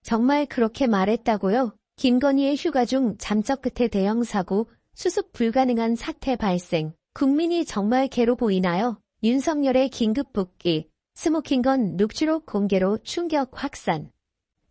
정말 그렇게 말했다고요? 김건희의 휴가 중 잠적 끝에 대형 사고, 수습 불가능한 사태 발생. 국민이 정말 개로 보이나요? 윤석열의 긴급 복귀. 스모킹건 녹취록 공개로 충격 확산.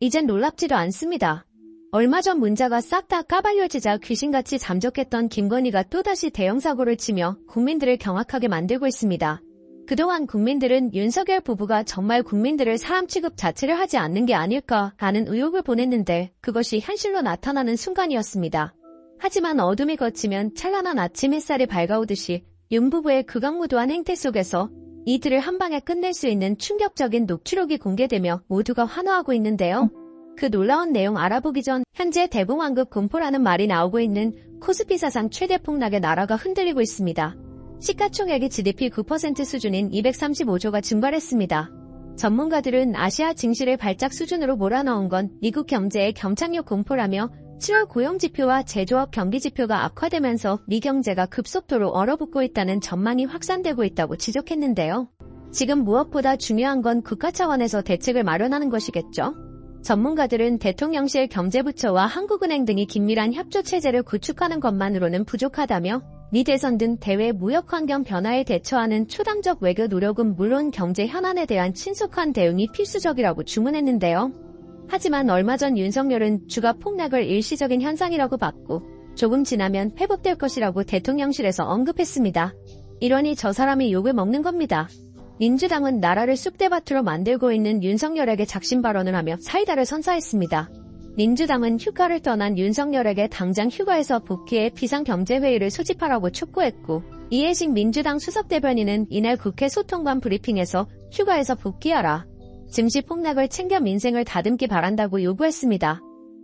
이젠 놀랍지도 않습니다. 얼마 전 문자가 싹 다 까발려지자 귀신같이 잠적했던 김건희가 또다시 대형 사고를 치며 국민들을 경악하게 만들고 있습니다. 그동안 국민들은 윤석열 부부가 정말 국민들을 사람 취급 자체를 하지 않는 게 아닐까 라는 의혹을 보냈는데 그것이 현실로 나타나는 순간이었습니다. 하지만 어둠이 걷히면 찬란한 아침 햇살이 밝아오듯이 윤 부부의 극악무도한 행태 속에서 이들을 한방에 끝낼 수 있는 충격적인 녹취록이 공개되며 모두가 환호하고 있는데요. 그 놀라운 내용 알아보기 전 현재 대붕왕급 공포라는 말이 나오고 있는 코스피 사상 최대 폭락의 나라가 흔들리고 있습니다. 시가총액이 GDP 9% 수준인 235조가 증발했습니다. 전문가들은 아시아 증시를 발작 수준으로 몰아넣은 건 미국 경제의 경착륙 공포라며 7월 고용지표와 제조업 경기지표가 악화되면서 미 경제가 급속도로 얼어붙고 있다는 전망이 확산되고 있다고 지적했는데요. 지금 무엇보다 중요한 건 국가 차원에서 대책을 마련하는 것이겠죠. 전문가들은 대통령실 경제부처와 한국은행 등이 긴밀한 협조체제를 구축하는 것만으로는 부족하다며 미 대선 등 대외 무역 환경 변화에 대처하는 초당적 외교 노력은 물론 경제 현안에 대한 신속한 대응이 필수적이라고 주문했는데요. 하지만 얼마 전 윤석열은 주가 폭락을 일시적인 현상이라고 봤고 조금 지나면 회복될 것이라고 대통령실에서 언급했습니다. 이러니 저 사람이 욕을 먹는 겁니다. 민주당은 나라를 쑥대밭으로 만들고 있는 윤석열에게 작심 발언을 하며 사이다를 선사했습니다. 민주당은 휴가를 떠난 윤석열에게 당장 휴가에서 복귀해 비상경제회의를 소집하라고 촉구했고 이해식 민주당 수석대변인은 이날 국회 소통관 브리핑에서 휴가에서 복귀하라. 증시 폭락을 챙겨 민생을 다듬기 바란다고 요구했습니다.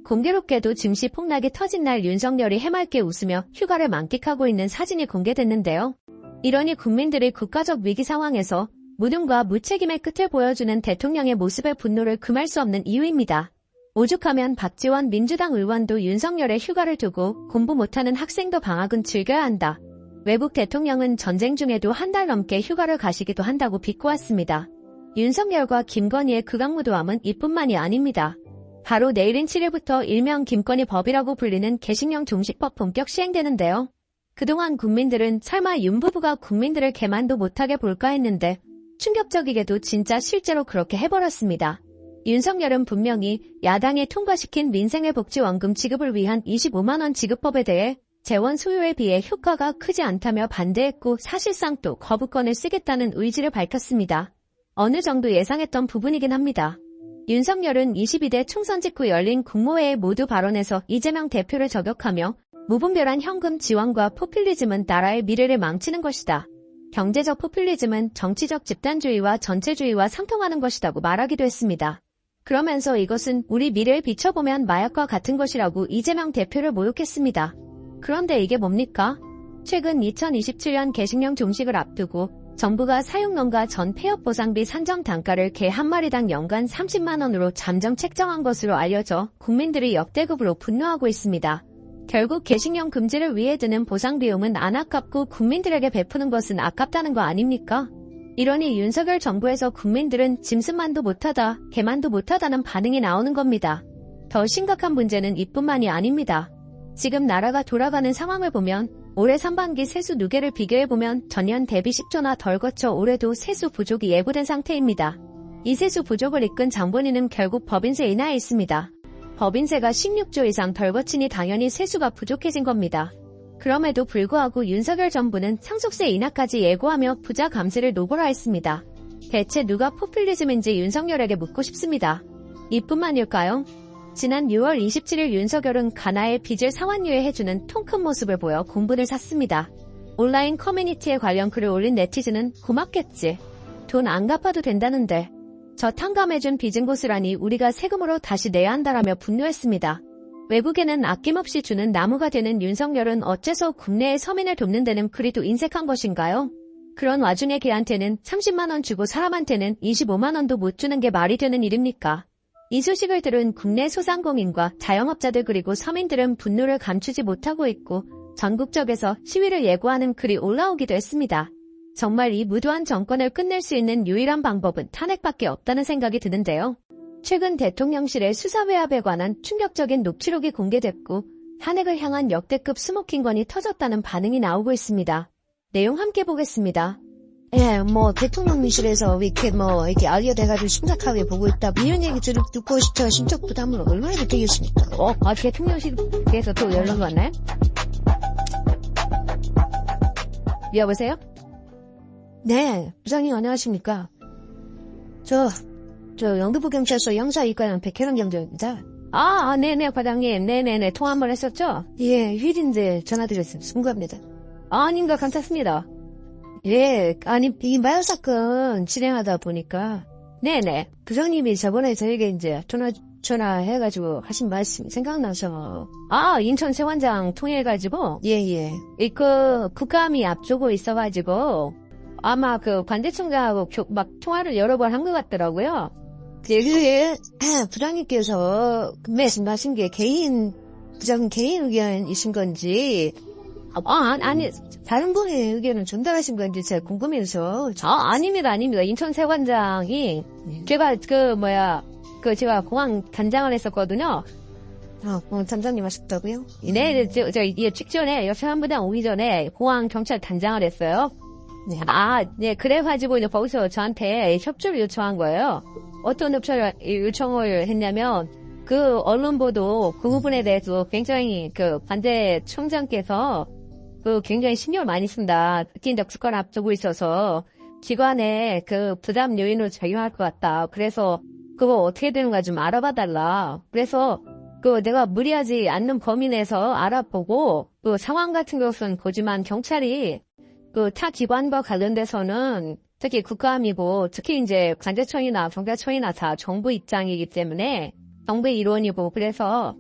공교롭게도 증시 폭락이 터진 날 윤석열이 해맑게 웃으며 휴가를 만끽하고 있는 사진이 공개됐는데요. 이러니 국민들이 국가적 위기 상황에서 무능과 무책임의 끝을 보여주는 대통령의 모습에 분노를 금할 수 없는 이유입니다. 오죽하면 박지원 민주당 의원도 윤석열의 휴가를 두고 공부 못하는 학생도 방학은 즐겨야 한다. 외국 대통령은 전쟁 중에도 한 달 넘게 휴가를 가시기도 한다고 비꼬았습니다. 윤석열과 김건희의 극악무도함은 이뿐만이 아닙니다. 바로 내일인 7일부터 일명 김건희 법이라고 불리는 개식령 종식법 본격 시행되는데요. 그동안 국민들은 설마 윤 부부가 국민들을 개만도 못하게 볼까 했는데 충격적이게도 진짜 실제로 그렇게 해버렸습니다. 윤석열은 분명히 야당이 통과시킨 민생회복지원금 지급을 위한 25만원 지급법에 대해 재원 소요에 비해 효과가 크지 않다며 반대했고 사실상 또 거부권을 쓰겠다는 의지를 밝혔습니다. 어느 정도 예상했던 부분이긴 합니다. 윤석열은 22대 총선 직후 열린 국무회의 모두 발언에서 이재명 대표를 저격하며 무분별한 현금 지원과 포퓰리즘은 나라의 미래를 망치는 것이다. 경제적 포퓰리즘은 정치적 집단주의와 전체주의와 상통하는 것이라고 말하기도 했습니다. 그러면서 이것은 우리 미래를 비춰보면 마약과 같은 것이라고 이재명 대표를 모욕했습니다. 그런데 이게 뭡니까? 최근 2027년 개식령 종식을 앞두고 정부가 사육농가 전 폐업보상비 산정 단가를 개 한 마리당 연간 30만원으로 잠정 책정한 것으로 알려져 국민들이 역대급으로 분노하고 있습니다. 결국 개식령 금지를 위해 드는 보상비용은 안 아깝고 국민들에게 베푸는 것은 아깝다는 거 아닙니까? 이러니 윤석열 정부에서 국민들은 짐승만도 못하다, 개만도 못하다는 반응이 나오는 겁니다. 더 심각한 문제는 이뿐만이 아닙니다. 지금 나라가 돌아가는 상황을 보면 올해 상반기 세수 누계를 비교해보면 전년 대비 10조나 덜 거쳐 올해도 세수 부족이 예고된 상태입니다. 이 세수 부족을 이끈 장본인은 결국 법인세 인하에 있습니다. 법인세가 16조 이상 덜 거치니 당연히 세수가 부족해진 겁니다. 그럼에도 불구하고 윤석열 정부는 상속세 인하까지 예고하며 부자 감세를 노고라 했습니다. 대체 누가 포퓰리즘인지 윤석열에게 묻고 싶습니다. 이뿐만일까요? 지난 6월 27일 윤석열은 가나의 빚을 상환유예 해주는 통 큰 모습을 보여 공분을 샀습니다. 온라인 커뮤니티에 관련 글을 올린 네티즌은 고맙겠지. 돈 안 갚아도 된다는데. 저 탕감해준 빚은 고스란히 우리가 세금으로 다시 내야 한다라며 분노했습니다. 외국에는 아낌없이 주는 나무가 되는 윤석열은 어째서 국내의 서민을 돕는 데는 그리도 인색한 것인가요? 그런 와중에 걔한테는 30만원 주고 사람한테는 25만원도 못 주는 게 말이 되는 일입니까? 이 소식을 들은 국내 소상공인과 자영업자들 그리고 서민들은 분노를 감추지 못하고 있고 전국적에서 시위를 예고하는 글이 올라오기도 했습니다. 정말 이 무도한 정권을 끝낼 수 있는 유일한 방법은 탄핵밖에 없다는 생각이 드는데요. 최근 대통령실의 수사외압에 관한 충격적인 녹취록이 공개됐고 탄핵을 향한 역대급 스모킹건이 터졌다는 반응이 나오고 있습니다. 내용 함께 보겠습니다. 예, 대통령실에서 이렇게 알려돼가지고 심각하게 보고 있다. 이런 얘기 듣고 저 심적 부담을 얼마나 느끼겠습니까? 대통령실에서 또 연락이 왔나요? 여보세요? 네, 부장님 안녕하십니까? 저 영등포 경찰서 형사이과장 백혜란 경장입니다. 네네, 과장님. 네네네, 통화 한번 했었죠? 예, 휴일인데 전화드렸습니다. 송구합니다. 아닌가 괜찮습니다. 예, 이 마약 사건 진행하다 보니까 네네. 부장님이 저번에 저에게 이제 전화해가지고 하신 말씀이 생각나서. 인천 세관장 통해가지고 예. 국감이 앞두고 있어가지고 아마 관제청장하고 막 통화를 여러 번 한 것 같더라고요. 그게 부장님께서 말씀하신 게 부장님 개인 의견이신 건지 아니, 다른 분의 의견을 전달하신 건지 제가 궁금해서. 아닙니다. 인천 세관장이 제가 제가 공항 단장을 했었거든요. 공항 단장님 하셨다고요? 네, 직전에 여사관부장 오기 전에 공항 경찰 단장을 했어요. 네. 네, 그래가지고 이제 거기서 저한테 협조를 요청한 거예요. 어떤 요청을 했냐면, 언론 보도 그 부분에 대해서 굉장히 관제청장께서 굉장히 신경을 많이 쓴다. 특히 이제 국가를 앞두고 있어서 기관에 부담 요인으로 작용할 것 같다. 그래서 그거 어떻게 되는가 좀 알아봐 달라. 그래서 내가 무리하지 않는 범위 내에서 알아보고 상황 같은 것은 보지만 경찰이 타 기관과 관련돼서는 특히 국감이고 특히 이제 관제청이나 경찰청이나 다 정부 입장이기 때문에 정부의 일원이고 그래서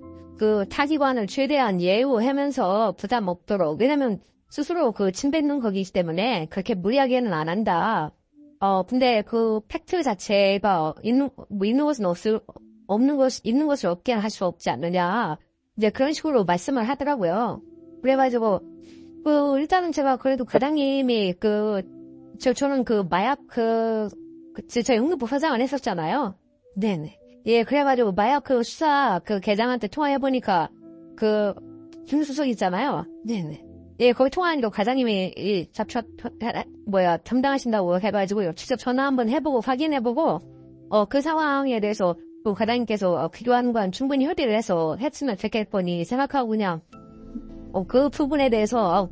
타 기관을 최대한 예우하면서 부담 없도록 왜냐면 스스로 침뱉는 거기 때문에 그렇게 무리하게는 안 한다. 근데 팩트 자체가 있는 것은 있는 것을 없게 할 수 없지 않느냐. 이제 그런 식으로 말씀을 하더라고요. 그래가지고 일단은 제가 그래도 과장님이 저는 마약 저 영등포 사장을 했었잖아요. 네네. 예, 그래가지고 마약 수사 계장한테 통화해보니까 김수석 있잖아요. 네네. 예, 거기 통화하니까 과장님이 담당하신다고 해가지고 직접 전화 한번 해보고 확인해보고 그 상황에 대해서 과장님께서 필요한 건 충분히 협의를 해서 했으면 좋겠거니 생각하고 그냥 그 부분에 대해서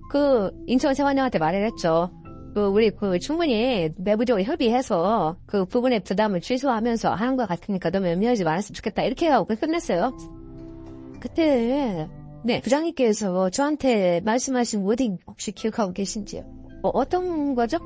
인천 세관장한테 말을 했죠. 우리 충분히 내부적으로 협의해서 그 부분의 부담을 취소하면서 하는 것 같으니까 너무 염려하지 말았으면 좋겠다. 이렇게 하고 끝냈어요. 그때 네. 부장님께서 저한테 말씀하신 워딩 혹시 기억하고 계신지요? 어떤 거죠?